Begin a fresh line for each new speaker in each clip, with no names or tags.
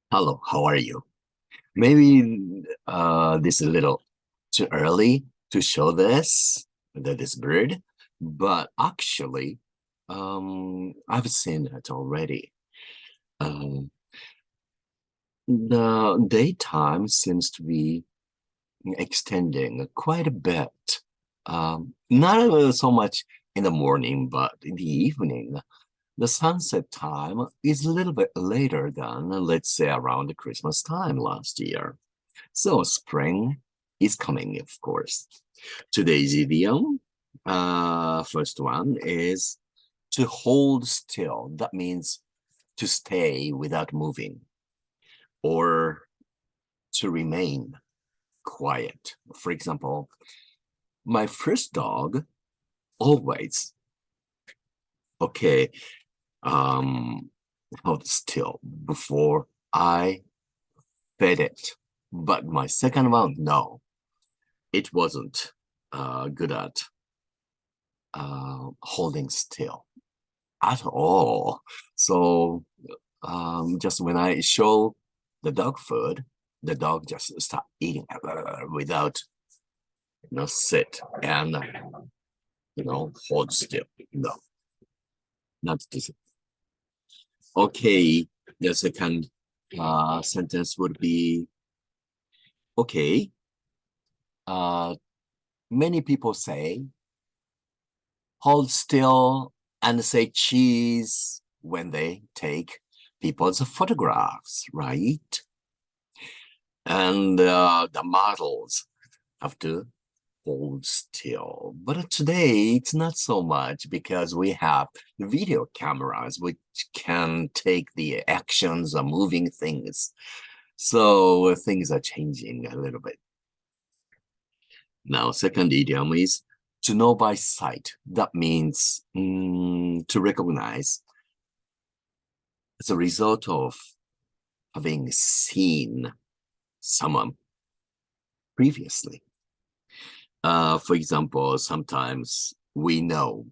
Hello, how are you? Maybe this is a little too early to show this bird, but actually, I've seen it already. Um, the daytime seems to be extending quite a bit. Not so much in the morning, but in the evening. The sunset time is a little bit later than, let's say, around the Christmas time last year. So spring is coming, of course. Today's idiom, first one is to hold still. That means to stay without moving or to remain quiet. For example, my first dog always, okay, um, held still before I fed it. But my second one, no, it wasn't good at holding still at all. So just when I show the dog food, the dog just start eating without sit and hold still. No, not this. Okay, the second sentence would be okay. Uh, Many people say hold still and say cheese when they take people's photographs, right? And the models have to hold still. But today it's not so much because we have video cameras which can take the actions of moving things. So things are changing a little bit. Now, second idiom is to know by sight. That means to recognize as a result of having seen someone previously. For example, sometimes we know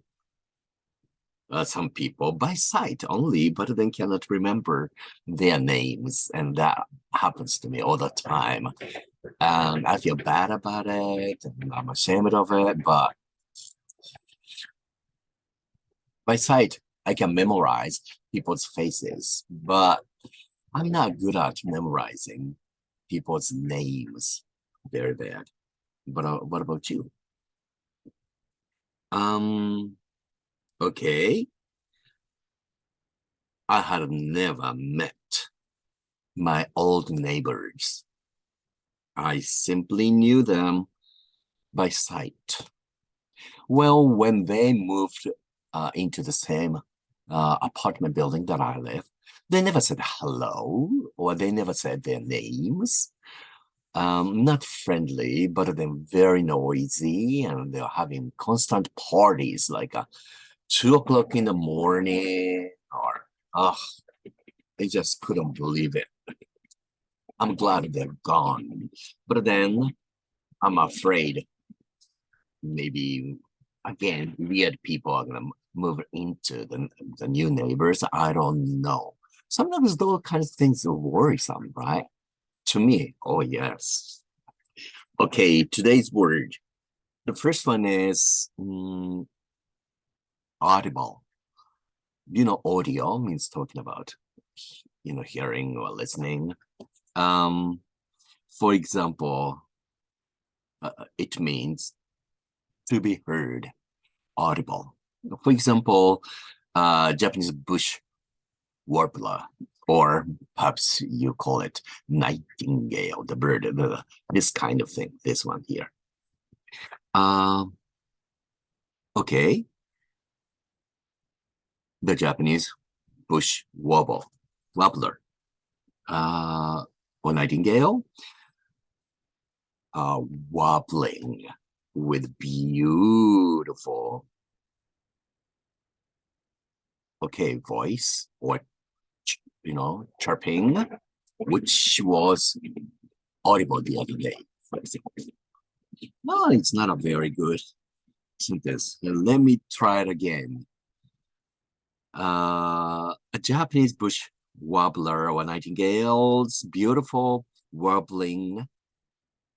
some people by sight only, but then cannot remember their names. And that happens to me all the time. And I feel bad about it. And I'm ashamed of it. But by sight, I can memorize people's faces. But I'm not good at memorizing people's names. Very bad. But what about you? Okay. I had never met my old neighbors. I simply knew them by sight. Well, when they moved into the same apartment building that I live, they never said hello or they never said their names. Not friendly, but then very noisy, and they're having constant parties like 2 o'clock in the morning, or oh, I just couldn't believe it. I'm glad they're gone, but then I'm afraid maybe again weird people are gonna move into the new neighbors. I don't know. Sometimes those kinds of things are worrisome, right? To me, oh yes. Okay, today's word. The first one is audible. Audio means talking about, hearing or listening. Um, for example, it means to be heard, audible. For example, Japanese bush warbler, or perhaps you call it nightingale, the bird, this kind of thing, this one here. Okay, the Japanese bush warbler, or nightingale, wobbling with beautiful, voice or, chirping, which was audible the other day, for example. No, it's not a very good sentence. Let me try it again. A Japanese bush warbler or nightingale's beautiful warbling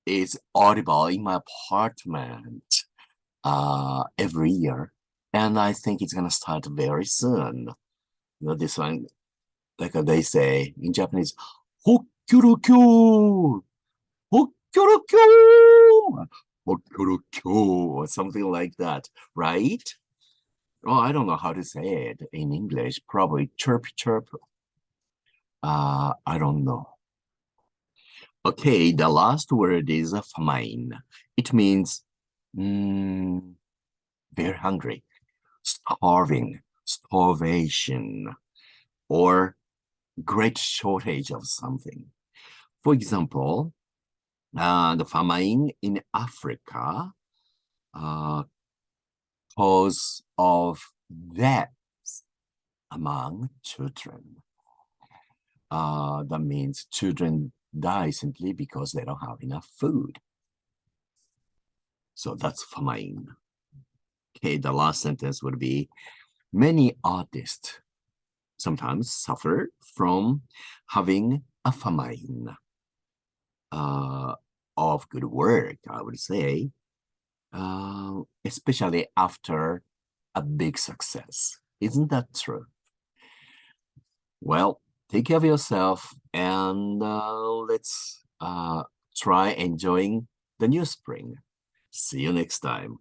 is audible in my apartment every year. And I think it's gonna start very soon. This one, like they say in Japanese, Hokkyurokyo! Hokkyurokyo! Hokkyurokyo! Or something like that, right? Oh, I don't know how to say it in English. Probably chirp, chirp. I don't know. Okay, the last word is famine. It means very hungry, starving, starvation, or great shortage of something. For example, the famine in Africa cause of deaths among children. That means children die simply because they don't have enough food. So that's famine. Okay, the last sentence would be, many artists sometimes suffer from having a famine of good work, I would say, especially after a big success. Isn't that true? Well, take care of yourself and let's try enjoying the new spring. See you next time.